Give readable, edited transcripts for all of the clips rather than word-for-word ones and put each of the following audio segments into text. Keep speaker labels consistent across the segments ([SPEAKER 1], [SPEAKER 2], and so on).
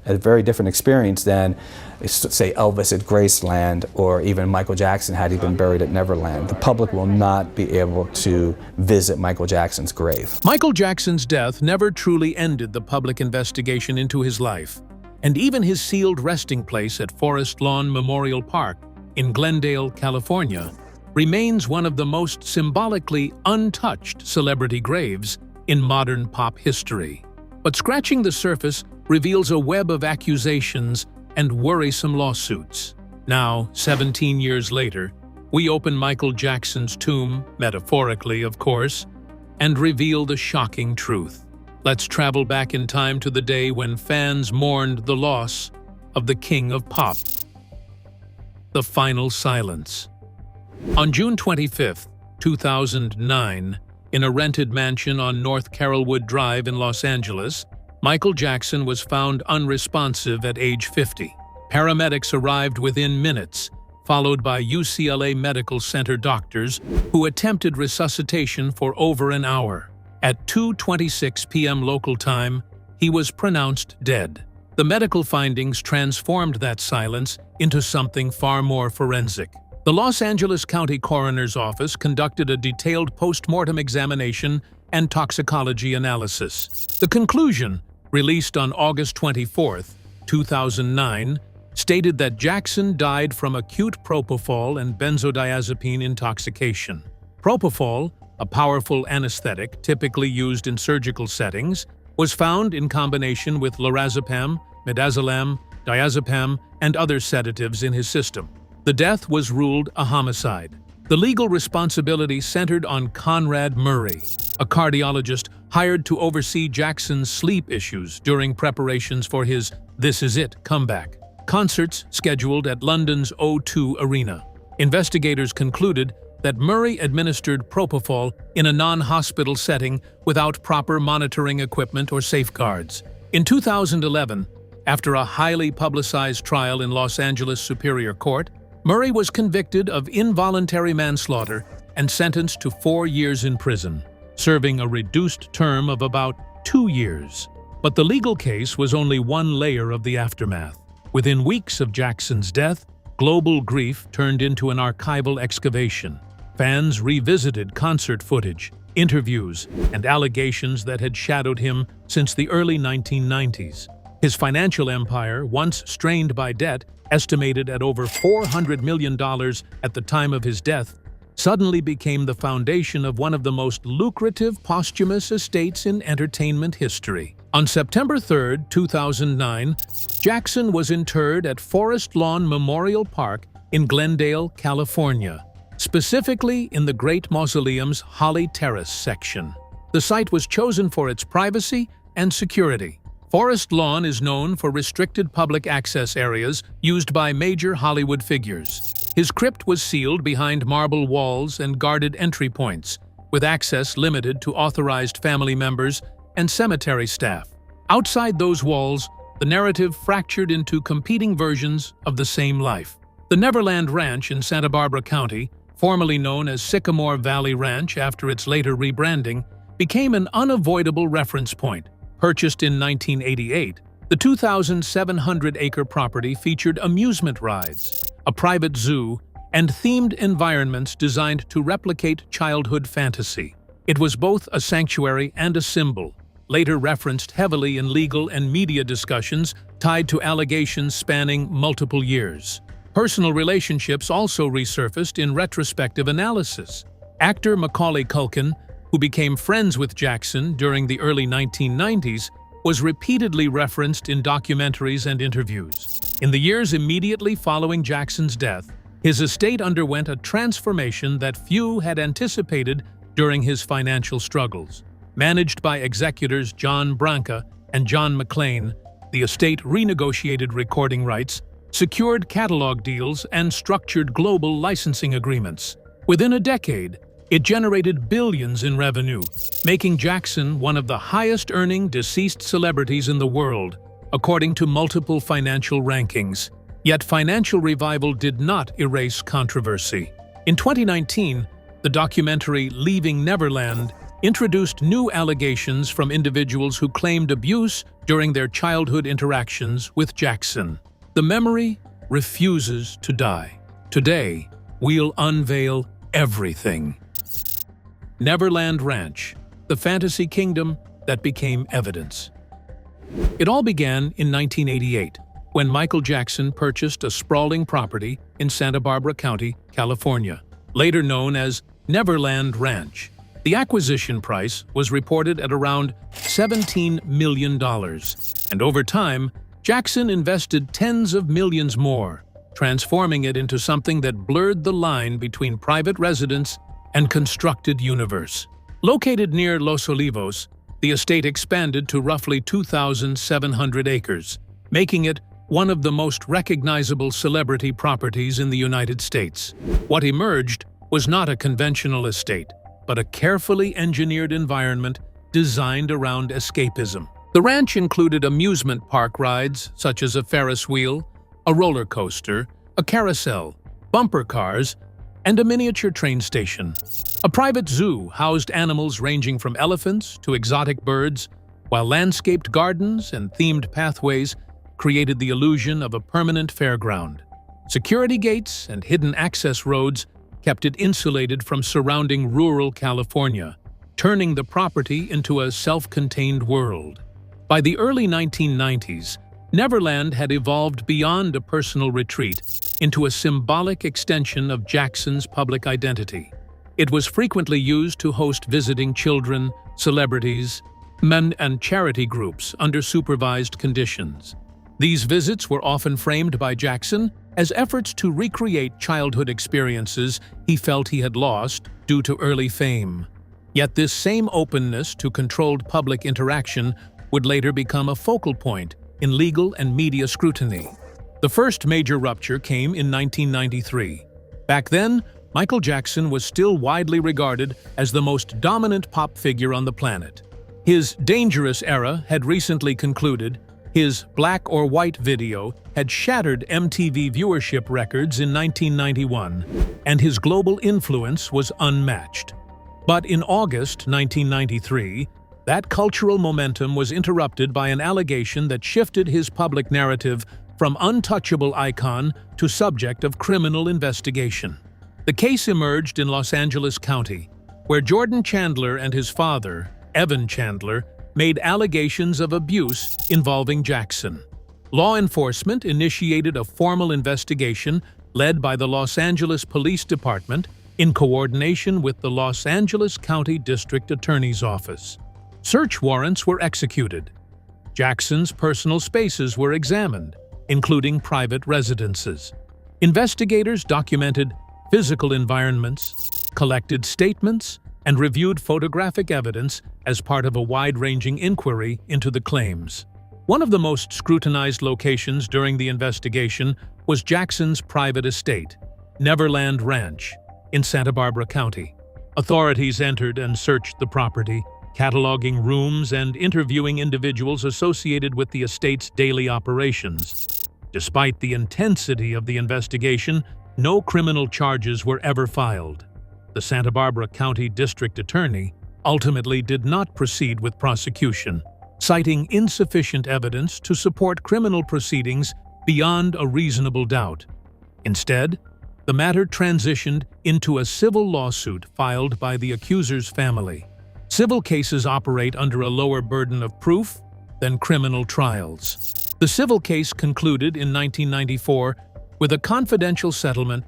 [SPEAKER 1] a very different experience than, say, Elvis at Graceland or even Michael Jackson had he been buried at Neverland. The public will not be able to visit Michael Jackson's grave.
[SPEAKER 2] Michael Jackson's death never truly ended the public investigation into his life, and even his sealed resting place at Forest Lawn Memorial Park in Glendale, California, remains one of the most symbolically untouched celebrity graves in modern pop history. But scratching the surface reveals a web of accusations and worrisome lawsuits. Now, 17 years later, we open Michael Jackson's tomb, metaphorically of course, and reveal the shocking truth. Let's travel back in time to the day when fans mourned the loss of the king of pop. The final silence. On June 25, 2009, in a rented mansion on North Carrollwood Drive in Los Angeles, Michael Jackson was found unresponsive at age 50. Paramedics arrived within minutes, followed by UCLA Medical Center doctors who attempted resuscitation for over an hour. At 2:26 p.m. local time, he was pronounced dead. The medical findings transformed that silence into something far more forensic. The Los Angeles County Coroner's Office conducted a detailed post-mortem examination and toxicology analysis. The conclusion, released on August 24, 2009, stated that Jackson died from acute propofol and benzodiazepine intoxication. Propofol, a powerful anesthetic typically used in surgical settings, was found in combination with lorazepam, midazolam, diazepam, and other sedatives in his system. The death was ruled a homicide. The legal responsibility centered on Conrad Murray, a cardiologist hired to oversee Jackson's sleep issues during preparations for his This Is It comeback. Concerts scheduled at London's O2 Arena. Investigators concluded that Murray administered propofol in a non-hospital setting without proper monitoring equipment or safeguards. In 2011, after a highly publicized trial in Los Angeles Superior Court, Murray was convicted of involuntary manslaughter and sentenced to 4 years in prison, serving a reduced term of about 2 years. But the legal case was only one layer of the aftermath. Within weeks of Jackson's death, global grief turned into an archival excavation. Fans revisited concert footage, interviews, and allegations that had shadowed him since the early 1990s. His financial empire, once strained by debt, estimated at over $400 million at the time of his death, suddenly became the foundation of one of the most lucrative posthumous estates in entertainment history. On September 3, 2009, Jackson was interred at Forest Lawn Memorial Park in Glendale, California, specifically in the Great Mausoleum's Holly Terrace section. The site was chosen for its privacy and security. Forest Lawn is known for restricted public access areas used by major Hollywood figures. His crypt was sealed behind marble walls and guarded entry points, with access limited to authorized family members and cemetery staff. Outside those walls, the narrative fractured into competing versions of the same life. The Neverland Ranch in Santa Barbara County, formerly known as Sycamore Valley Ranch after its later rebranding, became an unavoidable reference point. Purchased in 1988, the 2,700-acre property featured amusement rides, a private zoo, and themed environments designed to replicate childhood fantasy. It was both a sanctuary and a symbol, later referenced heavily in legal and media discussions tied to allegations spanning multiple years. Personal relationships also resurfaced in retrospective analysis. Actor Macaulay Culkin, who became friends with Jackson during the early 1990s, was repeatedly referenced in documentaries and interviews. In the years immediately following Jackson's death, his estate underwent a transformation that few had anticipated during his financial struggles. Managed by executors John Branca and John McClane, the estate renegotiated recording rights, secured catalog deals, and structured global licensing agreements. Within a decade, it generated billions in revenue, making Jackson one of the highest-earning deceased celebrities in the world, according to multiple financial rankings. Yet financial revival did not erase controversy. In 2019, the documentary Leaving Neverland introduced new allegations from individuals who claimed abuse during their childhood interactions with Jackson. The memory refuses to die. Today, we'll unveil everything. Neverland Ranch, the fantasy kingdom that became evidence. It all began in 1988, when Michael Jackson purchased a sprawling property in Santa Barbara County, California, later known as Neverland Ranch. The acquisition price was reported at around $17 million, and over time, Jackson invested tens of millions more, transforming it into something that blurred the line between private residence and constructed universe. Located near Los Olivos, the estate expanded to roughly 2,700 acres, making it one of the most recognizable celebrity properties in the United States. What emerged was not a conventional estate, but a carefully engineered environment designed around escapism. The ranch included amusement park rides such as a Ferris wheel, a roller coaster, a carousel, bumper cars, and a miniature train station. A private zoo housed animals ranging from elephants to exotic birds, while landscaped gardens and themed pathways created the illusion of a permanent fairground. Security gates and hidden access roads kept it insulated from surrounding rural California, turning the property into a self-contained world. By the early 1990s, Neverland had evolved beyond a personal retreat into a symbolic extension of Jackson's public identity. It was frequently used to host visiting children, celebrities, men, and charity groups under supervised conditions. These visits were often framed by Jackson as efforts to recreate childhood experiences he felt he had lost due to early fame. Yet this same openness to controlled public interaction would later become a focal point in legal and media scrutiny. The first major rupture came in 1993. Back then, Michael Jackson was still widely regarded as the most dominant pop figure on the planet. His dangerous era had recently concluded. His black or white video had shattered MTV viewership records in 1991, and his global influence was unmatched. But in August 1993, that cultural momentum was interrupted by an allegation that shifted his public narrative from untouchable icon to subject of criminal investigation. The case emerged in Los Angeles County, where Jordan Chandler and his father, Evan Chandler, made allegations of abuse involving Jackson. Law enforcement initiated a formal investigation led by the Los Angeles Police Department in coordination with the Los Angeles County District Attorney's Office. Search warrants were executed. Jackson's personal spaces were examined, including private residences. Investigators documented physical environments, collected statements, and reviewed photographic evidence as part of a wide-ranging inquiry into the claims. One of the most scrutinized locations during the investigation was Jackson's private estate, Neverland Ranch, in Santa Barbara County. Authorities entered and searched the property, cataloging rooms and interviewing individuals associated with the estate's daily operations. Despite the intensity of the investigation, no criminal charges were ever filed. The Santa Barbara County District Attorney ultimately did not proceed with prosecution, citing insufficient evidence to support criminal proceedings beyond a reasonable doubt. Instead, the matter transitioned into a civil lawsuit filed by the accuser's family. Civil cases operate under a lower burden of proof than criminal trials. The civil case concluded in 1994 with a confidential settlement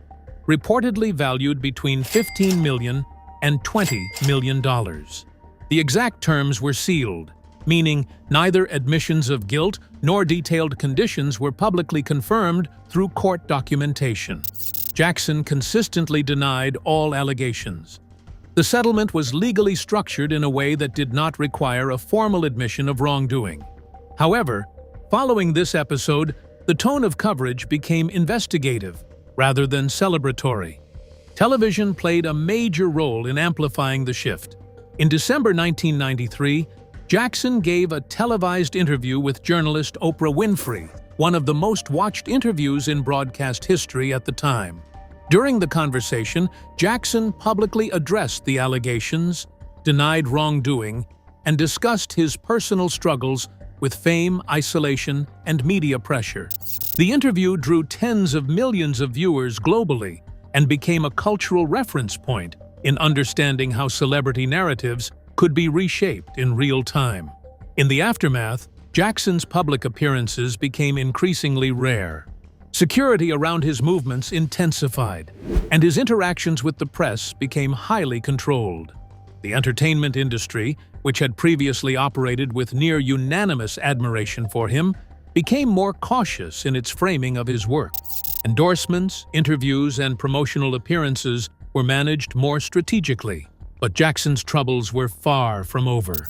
[SPEAKER 2] reportedly valued between $15 million and $20 million. The exact terms were sealed, meaning neither admissions of guilt nor detailed conditions were publicly confirmed through court documentation. Jackson consistently denied all allegations. The settlement was legally structured in a way that did not require a formal admission of wrongdoing. However, following this episode, the tone of coverage became investigative rather than celebratory. Television played a major role in amplifying the shift. In December 1993, Jackson gave a televised interview with journalist Oprah Winfrey, one of the most watched interviews in broadcast history at the time. During the conversation, Jackson publicly addressed the allegations, denied wrongdoing, and discussed his personal struggles with fame, isolation, and media pressure. The interview drew tens of millions of viewers globally and became a cultural reference point in understanding how celebrity narratives could be reshaped in real time. In the aftermath, Jackson's public appearances became increasingly rare. Security around his movements intensified, and his interactions with the press became highly controlled. The entertainment industry, which had previously operated with near-unanimous admiration for him, became more cautious in its framing of his work. Endorsements, interviews, and promotional appearances were managed more strategically, but Jackson's troubles were far from over.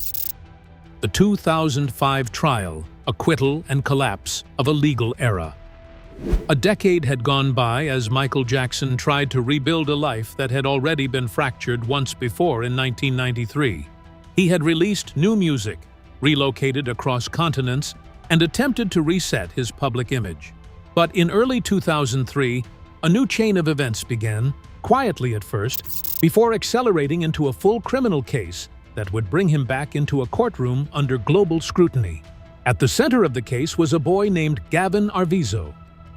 [SPEAKER 2] The 2005 trial, acquittal, and collapse of a legal era. A decade had gone by as Michael Jackson tried to rebuild a life that had already been fractured once before in 1993. He had released new music, relocated across continents, and attempted to reset his public image. But in early 2003, a new chain of events began, quietly at first, before accelerating into a full criminal case that would bring him back into a courtroom under global scrutiny. At the center of the case was a boy named Gavin Arvizo,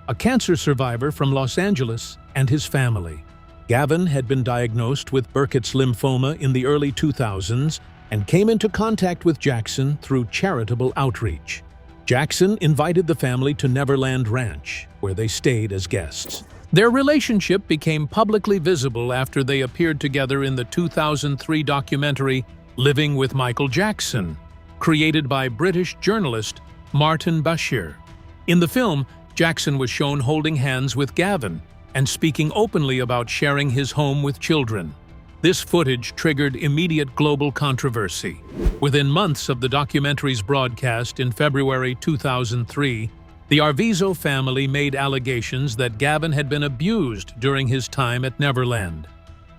[SPEAKER 2] a cancer survivor from Los Angeles, and his family. Gavin had been diagnosed with Burkitt's lymphoma in the early 2000s and came into contact with Jackson through charitable outreach. Jackson invited the family to Neverland Ranch, where they stayed as guests. Their relationship became publicly visible after they appeared together in the 2003 documentary Living with Michael Jackson, created by British journalist Martin Bashir. In the film, Jackson was shown holding hands with Gavin and speaking openly about sharing his home with children. This footage triggered immediate global controversy. Within months of the documentary's broadcast in February 2003, the Arvizo family made allegations that Gavin had been abused during his time at Neverland.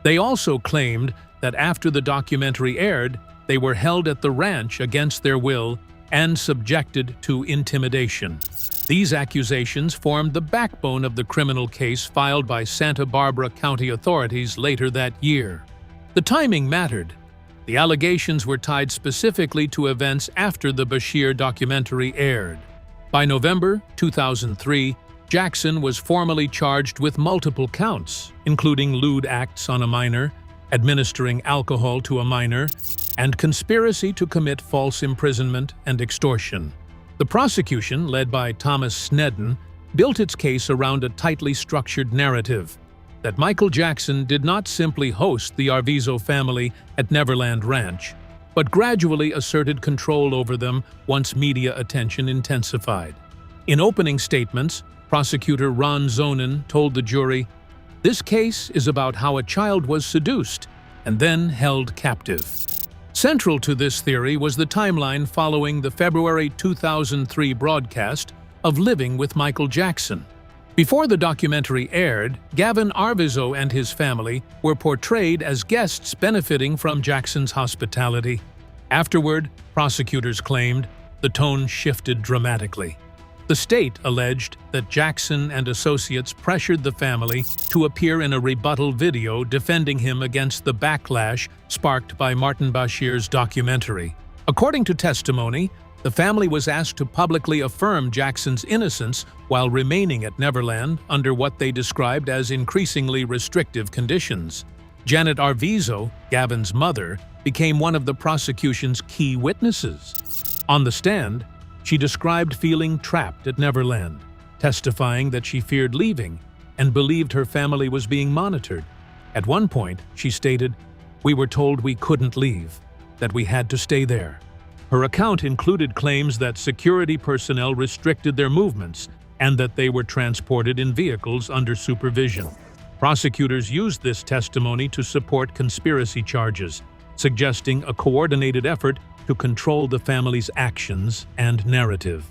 [SPEAKER 2] They also claimed that after the documentary aired, they were held at the ranch against their will and subjected to intimidation. These accusations formed the backbone of the criminal case filed by Santa Barbara County authorities later that year. The timing mattered. The allegations were tied specifically to events after the Bashir documentary aired. By November 2003, Jackson was formally charged with multiple counts, including lewd acts on a minor, administering alcohol to a minor, and conspiracy to commit false imprisonment and extortion. The prosecution, led by Thomas Snedden, built its case around a tightly structured narrative that Michael Jackson did not simply host the Arvizo family at Neverland Ranch, but gradually asserted control over them once media attention intensified. In opening statements, prosecutor Ron Zonin told the jury, "This case is about how a child was seduced and then held captive." Central to this theory was the timeline following the February 2003 broadcast of Living with Michael Jackson. Before the documentary aired, Gavin Arvizo and his family were portrayed as guests benefiting from Jackson's hospitality. Afterward, prosecutors claimed, the tone shifted dramatically. The state alleged that Jackson and associates pressured the family to appear in a rebuttal video defending him against the backlash sparked by Martin Bashir's documentary. According to testimony, the family was asked to publicly affirm Jackson's innocence while remaining at Neverland under what they described as increasingly restrictive conditions. Janet Arvizo, Gavin's mother, became one of the prosecution's key witnesses. On the stand, she described feeling trapped at Neverland, testifying that she feared leaving and believed her family was being monitored. At one point, she stated, "We were told we couldn't leave, that we had to stay there." Her account included claims that security personnel restricted their movements and that they were transported in vehicles under supervision. Prosecutors used this testimony to support conspiracy charges, suggesting a coordinated effort to control the family's actions and narrative.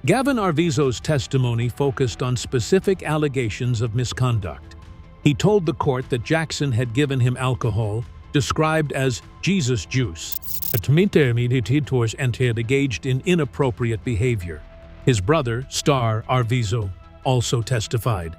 [SPEAKER 2] Gavin Arvizo's testimony focused on specific allegations of misconduct. He told the court that Jackson had given him alcohol, described as Jesus juice, and had engaged in inappropriate behavior. His brother, Star Arvizo, also testified,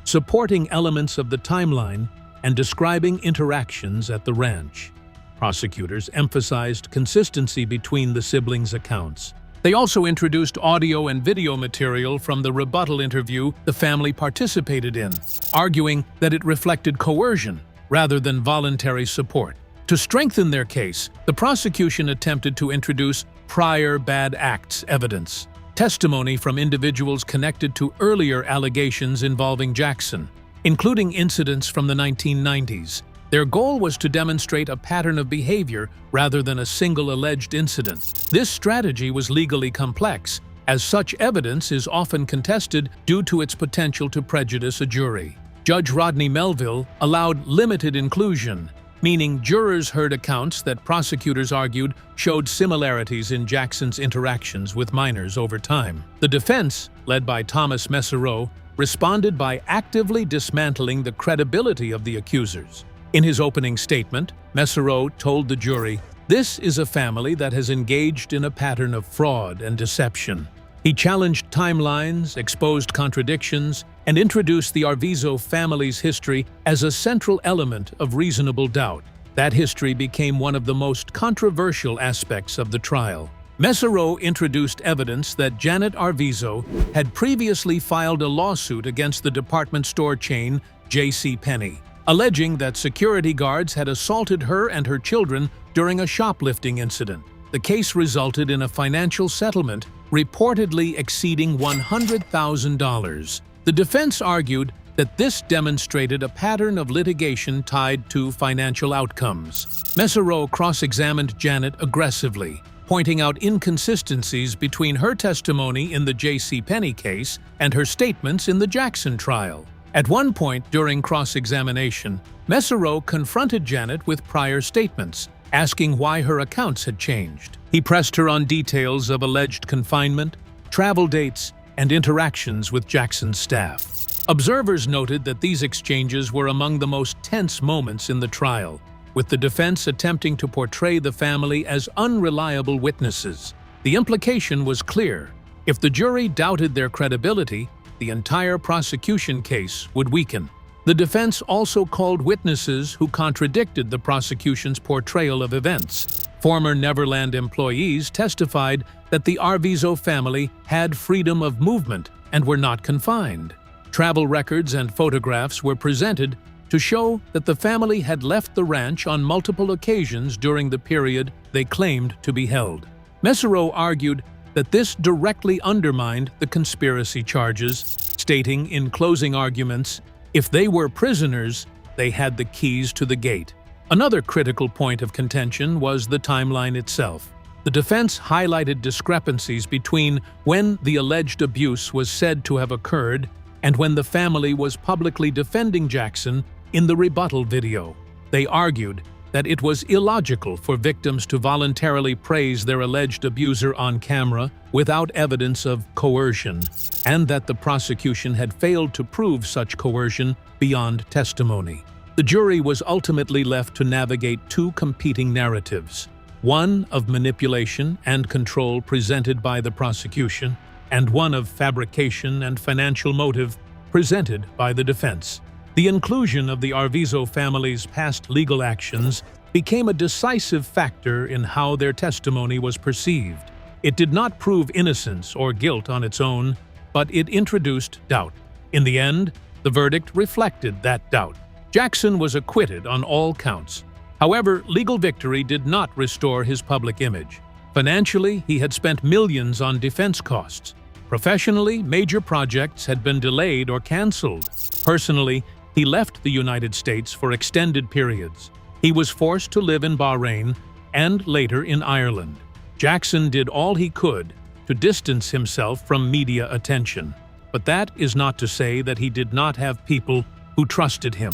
[SPEAKER 2] supporting elements of the timeline and describing interactions at the ranch. Prosecutors emphasized consistency between the siblings' accounts. They also introduced audio and video material from the rebuttal interview the family participated in, arguing that it reflected coercion rather than voluntary support. To strengthen their case, the prosecution attempted to introduce prior bad acts evidence, testimony from individuals connected to earlier allegations involving Jackson, including incidents from the 1990s. Their goal was to demonstrate a pattern of behavior rather than a single alleged incident. This strategy was legally complex, as such evidence is often contested due to its potential to prejudice a jury. Judge Rodney Melville allowed limited inclusion, meaning jurors heard accounts that prosecutors argued showed similarities in Jackson's interactions with minors over time. The defense, led by Thomas Mesereau, responded by actively dismantling the credibility of the accusers. In his opening statement, Mesereau told the jury, "This is a family that has engaged in a pattern of fraud and deception." He challenged timelines, exposed contradictions, and introduced the Arvizo family's history as a central element of reasonable doubt. That history became one of the most controversial aspects of the trial. Mesereau introduced evidence that Janet Arvizo had previously filed a lawsuit against the department store chain JCPenney, alleging that security guards had assaulted her and her children during a shoplifting incident. The case resulted in a financial settlement reportedly exceeding $100,000. The defense argued that this demonstrated a pattern of litigation tied to financial outcomes. Mesereau cross-examined Janet aggressively, pointing out inconsistencies between her testimony in the JCPenney case and her statements in the Jackson trial. At one point during cross-examination, Mesereau confronted Janet with prior statements, asking why her accounts had changed. He pressed her on details of alleged confinement, travel dates, and interactions with Jackson's staff. Observers noted that these exchanges were among the most tense moments in the trial, with the defense attempting to portray the family as unreliable witnesses. The implication was clear: if the jury doubted their credibility, the entire prosecution case would weaken. The defense also called witnesses who contradicted the prosecution's portrayal of events. Former Neverland employees testified that the Arvizo family had freedom of movement and were not confined. Travel records and photographs were presented to show that the family had left the ranch on multiple occasions during the period they claimed to be held. Mesereau argued that this directly undermined the conspiracy charges, stating in closing arguments, if they were prisoners, they had the keys to the gate. Another critical point of contention was the timeline itself. The defense highlighted discrepancies between when the alleged abuse was said to have occurred and when the family was publicly defending Jackson in the rebuttal video. They argued that it was illogical for victims to voluntarily praise their alleged abuser on camera without evidence of coercion, and that the prosecution had failed to prove such coercion beyond testimony. The jury was ultimately left to navigate two competing narratives, one of manipulation and control presented by the prosecution, and one of fabrication and financial motive presented by the defense. The inclusion of the Arvizo family's past legal actions became a decisive factor in how their testimony was perceived. It did not prove innocence or guilt on its own, but it introduced doubt. In the end, the verdict reflected that doubt. Jackson was acquitted on all counts. However, legal victory did not restore his public image. Financially, he had spent millions on defense costs. Professionally, major projects had been delayed or canceled. Personally, he left the United States for extended periods. He was forced to live in Bahrain and later in Ireland. Jackson did all he could to distance himself from media attention. But that is not to say that he did not have people who trusted him.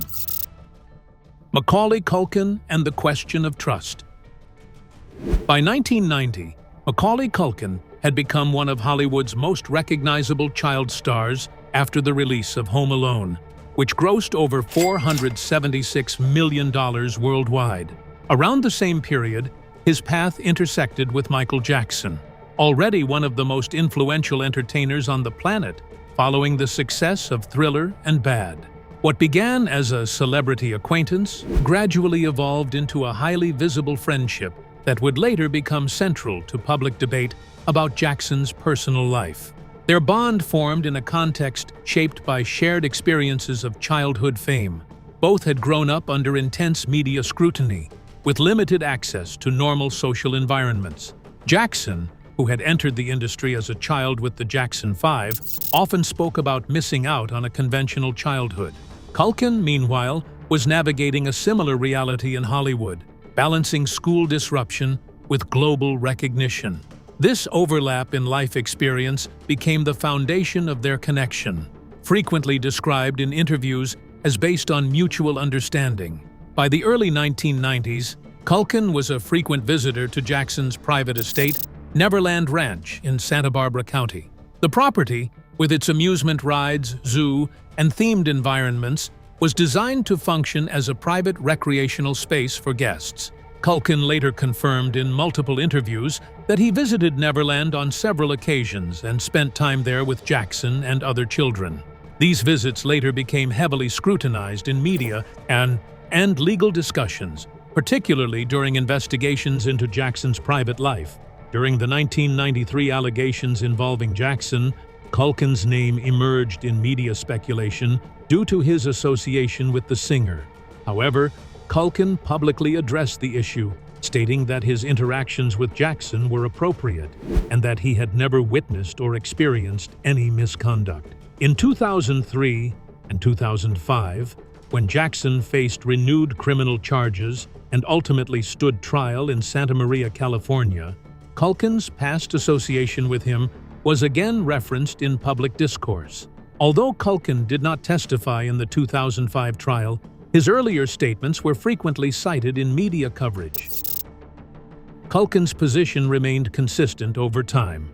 [SPEAKER 2] Macaulay Culkin and the question of trust. By 1990, Macaulay Culkin had become one of Hollywood's most recognizable child stars after the release of Home Alone, which grossed over $476 million worldwide. Around the same period, his path intersected with Michael Jackson, already one of the most influential entertainers on the planet, following the success of Thriller and Bad. What began as a celebrity acquaintance gradually evolved into a highly visible friendship that would later become central to public debate about Jackson's personal life. Their bond formed in a context shaped by shared experiences of childhood fame. Both had grown up under intense media scrutiny, with limited access to normal social environments. Jackson, who had entered the industry as a child with the Jackson 5, often spoke about missing out on a conventional childhood. Culkin, meanwhile, was navigating a similar reality in Hollywood, balancing school disruption with global recognition. This overlap in life experience became the foundation of their connection, frequently described in interviews as based on mutual understanding. By the early 1990s, Culkin was a frequent visitor to Jackson's private estate, Neverland Ranch in Santa Barbara County. The property, with its amusement rides, zoo, and themed environments, was designed to function as a private recreational space for guests. Culkin later confirmed in multiple interviews that he visited Neverland on several occasions and spent time there with Jackson and other children. These visits later became heavily scrutinized in media and legal discussions, particularly during investigations into Jackson's private life. During the 1993 allegations involving Jackson, Culkin's name emerged in media speculation due to his association with the singer. However, Culkin publicly addressed the issue, stating that his interactions with Jackson were appropriate and that he had never witnessed or experienced any misconduct. In 2003 and 2005, when Jackson faced renewed criminal charges and ultimately stood trial in Santa Maria, California, Culkin's past association with him was again referenced in public discourse. Although Culkin did not testify in the 2005 trial, his earlier statements were frequently cited in media coverage. Culkin's position remained consistent over time.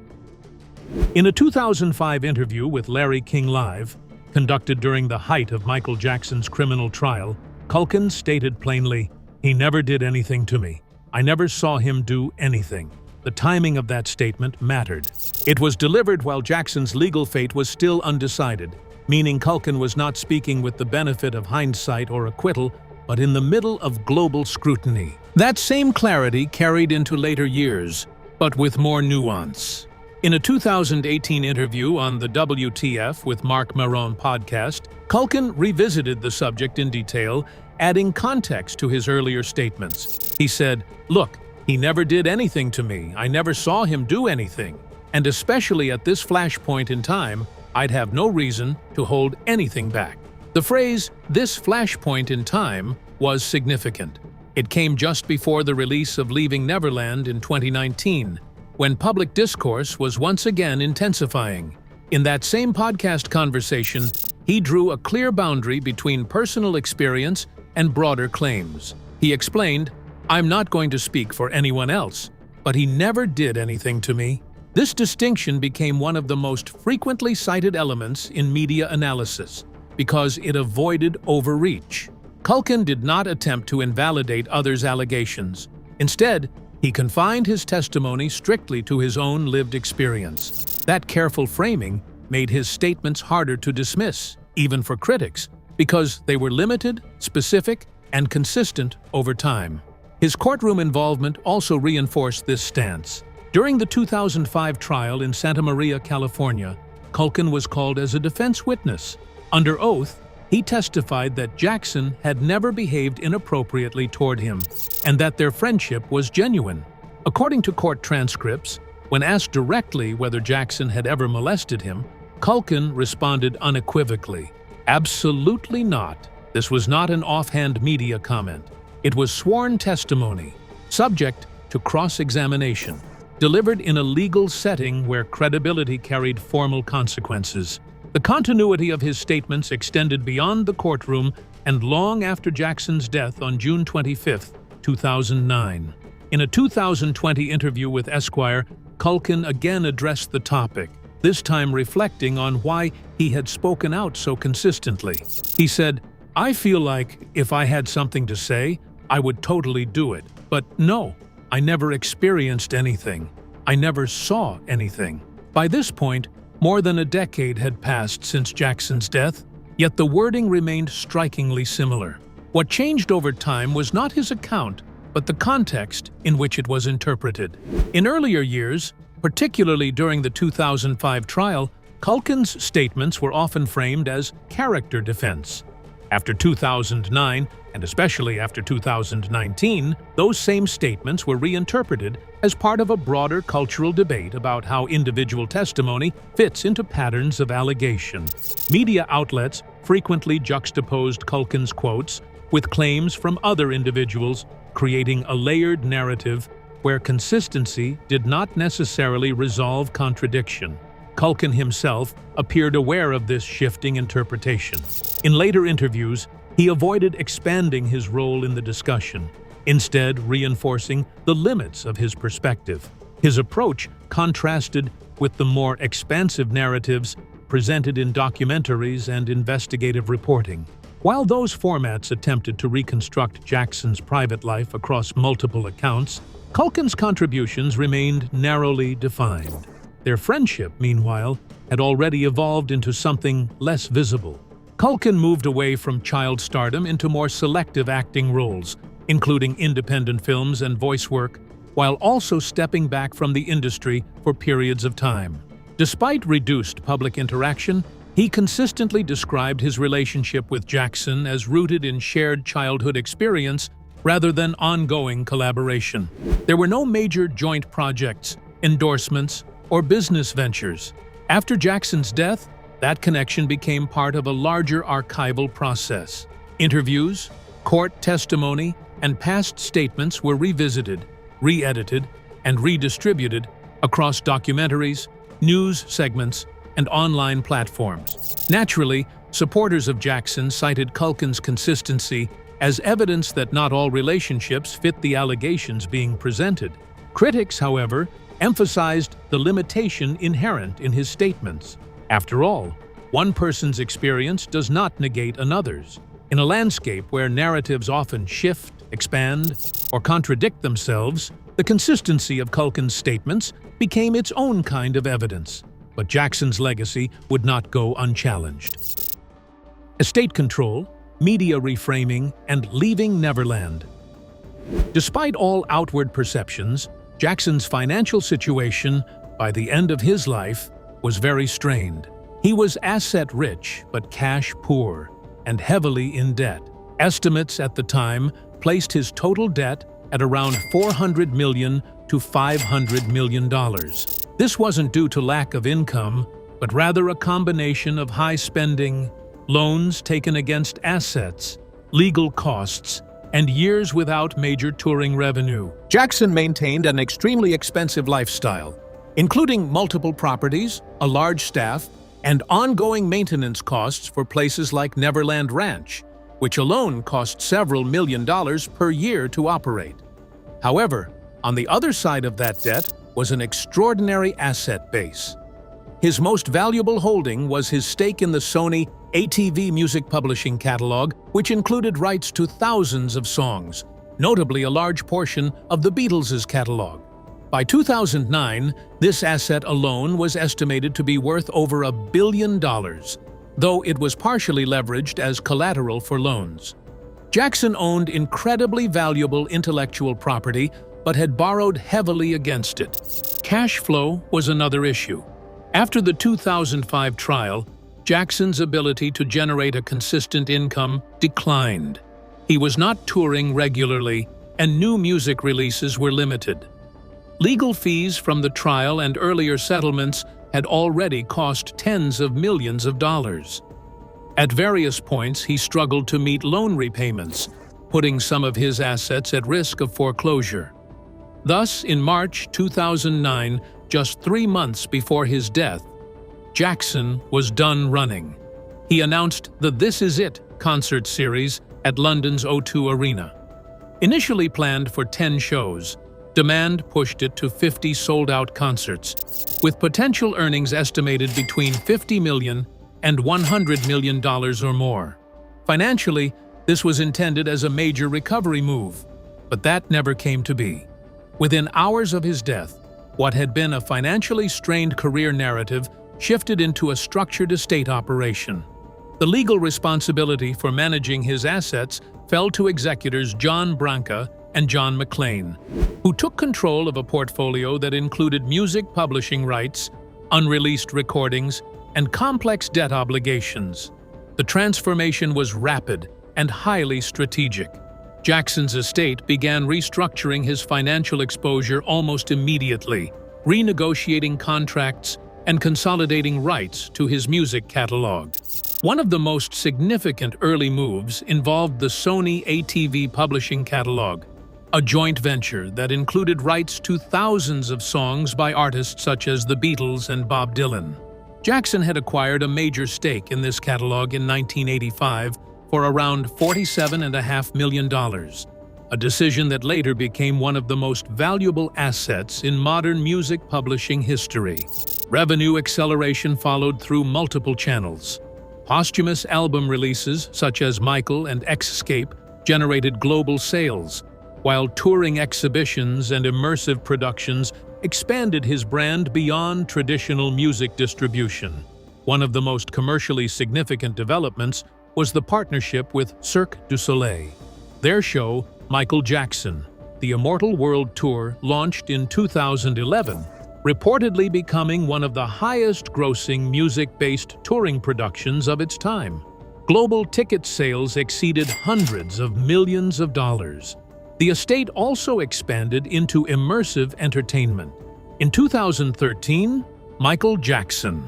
[SPEAKER 2] In a 2005 interview with Larry King Live, conducted during the height of Michael Jackson's criminal trial, Culkin stated plainly, "He never did anything to me. I never saw him do anything." The timing of that statement mattered. It was delivered while Jackson's legal fate was still undecided, meaning Culkin was not speaking with the benefit of hindsight or acquittal, but in the middle of global scrutiny. That same clarity carried into later years, but with more nuance. In a 2018 interview on the WTF with Mark Maron podcast, Culkin revisited the subject in detail, adding context to his earlier statements. He said, "Look, he never did anything to me. I never saw him do anything. And especially at this flashpoint in time, I'd have no reason to hold anything back." The phrase, "this flashpoint in time," was significant. It came just before the release of Leaving Neverland in 2019, when public discourse was once again intensifying. In that same podcast conversation, he drew a clear boundary between personal experience and broader claims. He explained, "I'm not going to speak for anyone else, but he never did anything to me." This distinction became one of the most frequently cited elements in media analysis because it avoided overreach. Culkin did not attempt to invalidate others' allegations. Instead, he confined his testimony strictly to his own lived experience. That careful framing made his statements harder to dismiss, even for critics, because they were limited, specific, and consistent over time. His courtroom involvement also reinforced this stance. During the 2005 trial in Santa Maria, California, Culkin was called as a defense witness. Under oath, he testified that Jackson had never behaved inappropriately toward him and that their friendship was genuine. According to court transcripts, when asked directly whether Jackson had ever molested him, Culkin responded unequivocally, "Absolutely not." This was not an offhand media comment. It was sworn testimony, subject to cross-examination, delivered in a legal setting where credibility carried formal consequences. The continuity of his statements extended beyond the courtroom and long after Jackson's death on June 25, 2009. In a 2020 interview with Esquire, Culkin again addressed the topic, this time reflecting on why he had spoken out so consistently. He said, "I feel like if I had something to say, I would totally do it. But no, I never experienced anything. I never saw anything." By this point, more than a decade had passed since Jackson's death, yet the wording remained strikingly similar. What changed over time was not his account, but the context in which it was interpreted. In earlier years, particularly during the 2005 trial, Culkin's statements were often framed as character defense. After 2009, and especially after 2019, those same statements were reinterpreted as part of a broader cultural debate about how individual testimony fits into patterns of allegation. Media outlets frequently juxtaposed Culkin's quotes with claims from other individuals, creating a layered narrative where consistency did not necessarily resolve contradiction. Culkin himself appeared aware of this shifting interpretation. In later interviews, he avoided expanding his role in the discussion, instead reinforcing the limits of his perspective. His approach contrasted with the more expansive narratives presented in documentaries and investigative reporting. While those formats attempted to reconstruct Jackson's private life across multiple accounts, Culkin's contributions remained narrowly defined. Their friendship, meanwhile, had already evolved into something less visible. Culkin moved away from child stardom into more selective acting roles, including independent films and voice work, while also stepping back from the industry for periods of time. Despite reduced public interaction, he consistently described his relationship with Jackson as rooted in shared childhood experience rather than ongoing collaboration. There were no major joint projects, endorsements, or business ventures. After Jackson's death, that connection became part of a larger archival process. Interviews, court testimony, and past statements were revisited, re-edited, and redistributed across documentaries, news segments, and online platforms. Naturally, supporters of Jackson cited Culkin's consistency as evidence that not all relationships fit the allegations being presented. Critics, however, emphasized the limitation inherent in his statements. After all, one person's experience does not negate another's. In a landscape where narratives often shift, expand, or contradict themselves, the consistency of Culkin's statements became its own kind of evidence. But Jackson's legacy would not go unchallenged. Estate control, media reframing, and leaving Neverland. Despite all outward perceptions, Jackson's financial situation, by the end of his life, was very strained. He was asset-rich but cash-poor, and heavily in debt. Estimates at the time placed his total debt at around $400 million to $500 million. This wasn't due to lack of income, but rather a combination of high spending, loans taken against assets, legal costs, and years without major touring revenue. Jackson maintained an extremely expensive lifestyle, including multiple properties, a large staff, and ongoing maintenance costs for places like Neverland Ranch, which alone cost several $1 million per year to operate. However, on the other side of that debt was an extraordinary asset base. His most valuable holding was his stake in the Sony ATV music publishing catalog, which included rights to thousands of songs, notably a large portion of the Beatles' catalog. By 2009, this asset alone was estimated to be worth over $1 billion, though it was partially leveraged as collateral for loans. Jackson owned incredibly valuable intellectual property, but had borrowed heavily against it. Cash flow was another issue. After the 2005 trial, Jackson's ability to generate a consistent income declined. He was not touring regularly, and new music releases were limited. Legal fees from the trial and earlier settlements had already cost tens of millions of dollars. At various points, he struggled to meet loan repayments, putting some of his assets at risk of foreclosure. Thus, in March 2009, just 3 months before his death, Jackson was done running. He announced the This Is It concert series at London's O2 Arena. Initially planned for 10 shows, demand pushed it to 50 sold-out concerts, with potential earnings estimated between $50 million and $100 million or more. Financially, this was intended as a major recovery move, but that never came to be. Within hours of his death, what had been a financially strained career narrative shifted into a structured estate operation. The legal responsibility for managing his assets fell to executors John Branca and John McLean, who took control of a portfolio that included music publishing rights, unreleased recordings, and complex debt obligations. The transformation was rapid and highly strategic. Jackson's estate began restructuring his financial exposure almost immediately, renegotiating contracts and consolidating rights to his music catalog. One of the most significant early moves involved the Sony ATV publishing catalog, a joint venture that included rights to thousands of songs by artists such as the Beatles and Bob Dylan. Jackson had acquired a major stake in this catalog in 1985 for around $47.5 million, a decision that later became one of the most valuable assets in modern music publishing history. Revenue acceleration followed through multiple channels. Posthumous album releases, such as Michael and Escape, generated global sales, while touring exhibitions and immersive productions expanded his brand beyond traditional music distribution. One of the most commercially significant developments was the partnership with Cirque du Soleil. Their show, Michael Jackson, The Immortal World Tour, launched in 2011, reportedly becoming one of the highest-grossing music-based touring productions of its time. Global ticket sales exceeded hundreds of millions of dollars. The estate also expanded into immersive entertainment. In 2013, Michael Jackson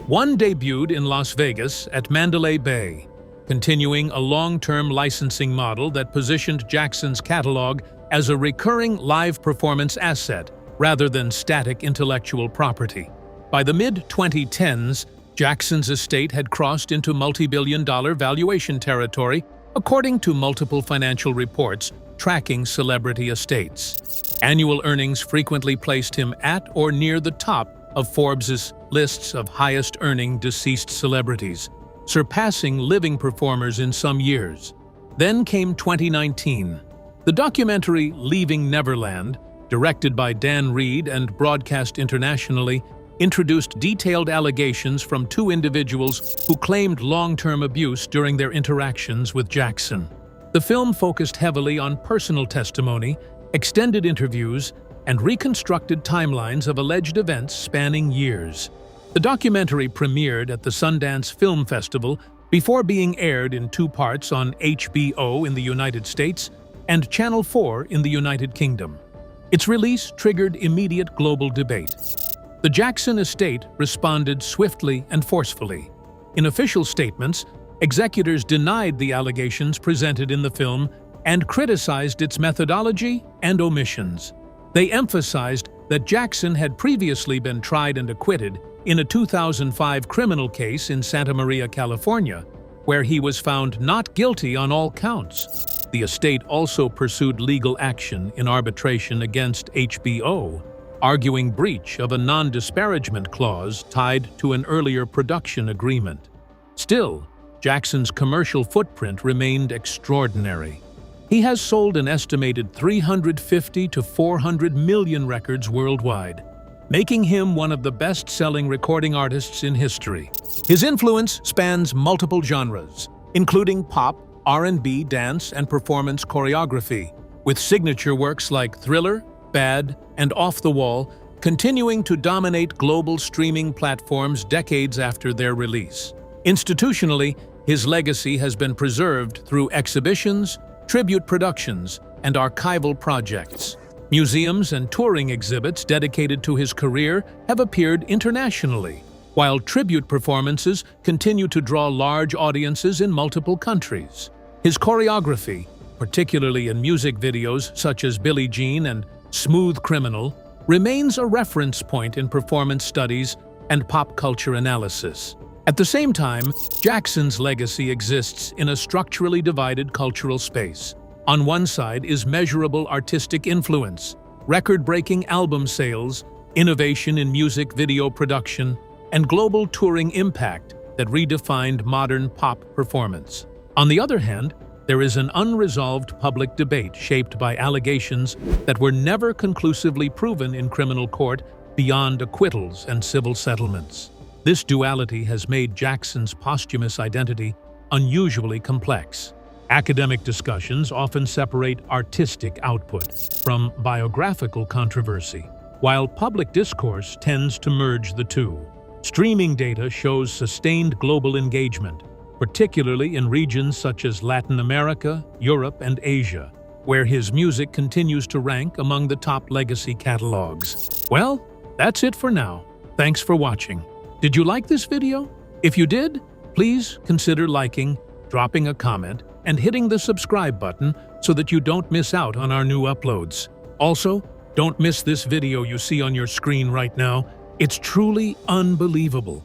[SPEAKER 2] One debuted in Las Vegas at Mandalay Bay, continuing a long-term licensing model that positioned Jackson's catalog as a recurring live performance asset rather than static intellectual property. By the mid-2010s, Jackson's estate had crossed into multi-billion-dollar valuation territory, according to multiple financial reports tracking celebrity estates. Annual earnings frequently placed him at or near the top of Forbes' lists of highest-earning deceased celebrities, surpassing living performers in some years. Then came 2019. The documentary Leaving Neverland, directed by Dan Reed and broadcast internationally, introduced detailed allegations from two individuals who claimed long-term abuse during their interactions with Jackson. The film focused heavily on personal testimony, extended interviews, and reconstructed timelines of alleged events spanning years. The documentary premiered at the Sundance Film Festival before being aired in two parts on HBO in the United States and Channel 4 in the United Kingdom. Its release triggered immediate global debate. The Jackson estate responded swiftly and forcefully. In official statements, executors denied the allegations presented in the film and criticized its methodology and omissions. They emphasized that Jackson had previously been tried and acquitted in a 2005 criminal case in Santa Maria, California, where he was found not guilty on all counts. The estate also pursued legal action in arbitration against HBO, arguing breach of a non-disparagement clause tied to an earlier production agreement. Still, Jackson's commercial footprint remained extraordinary. He has sold an estimated 350 to 400 million records worldwide, making him one of the best-selling recording artists in history. His influence spans multiple genres, including pop, R&B, dance, and performance choreography, with signature works like Thriller, Bad, and Off the Wall continuing to dominate global streaming platforms decades after their release. Institutionally, his legacy has been preserved through exhibitions, tribute productions, and archival projects. Museums and touring exhibits dedicated to his career have appeared internationally, while tribute performances continue to draw large audiences in multiple countries. His choreography, particularly in music videos such as Billie Jean and Smooth Criminal, remains a reference point in performance studies and pop culture analysis. At the same time, Jackson's legacy exists in a structurally divided cultural space. On one side is measurable artistic influence, record-breaking album sales, innovation in music video production, and global touring impact that redefined modern pop performance. On the other hand, there is an unresolved public debate shaped by allegations that were never conclusively proven in criminal court beyond acquittals and civil settlements. This duality has made Jackson's posthumous identity unusually complex. Academic discussions often separate artistic output from biographical controversy, while public discourse tends to merge the two. Streaming data shows sustained global engagement, particularly in regions such as Latin America, Europe, and Asia, where his music continues to rank among the top legacy catalogs. Well, that's it for now. Thanks for watching. Did you like this video? If you did, please consider liking, dropping a comment, and hitting the subscribe button so that you don't miss out on our new uploads. Also, don't miss this video you see on your screen right now. It's truly unbelievable.